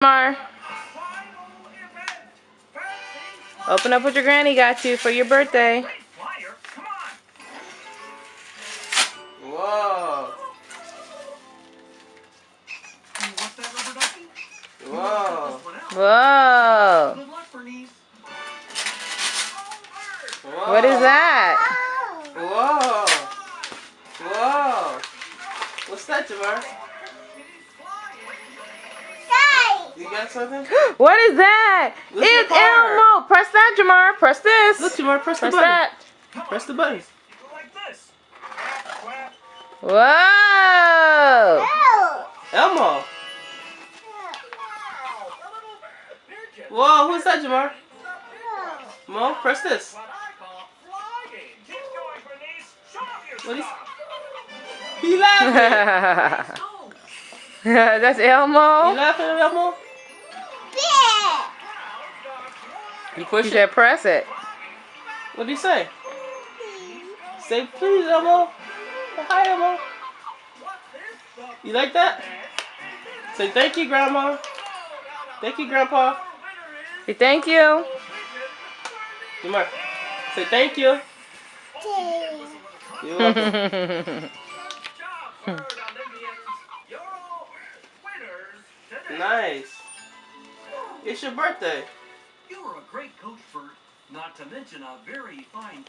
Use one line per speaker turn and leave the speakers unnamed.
Mar, open up what your granny got you for your birthday.
Whoa. Whoa.
Whoa.
Whoa.
What is that?
Whoa. Whoa. What's that, Jamar? You got something?
What is that?
Look
It's
your card.
Elmo. Press that, Jamar. Press this.
Look, Jamar, press the
Press
button.
that.
Press the button.
Whoa.
Elmo. Whoa, who's that, Jamar? Mo, press this. What is? He laughing.
That's Elmo.
You laughing at Elmo? You push
He
it.
said press it.
What did he say? Say please, Elmo. Say hi, Elmo. You like that? Say thank you, Grandma. Thank you, Grandpa.
Say thank you.
Jamar, say thank you. You're welcome. Nice. It's your birthday.
You were a great coach, Bert, not to mention a very fine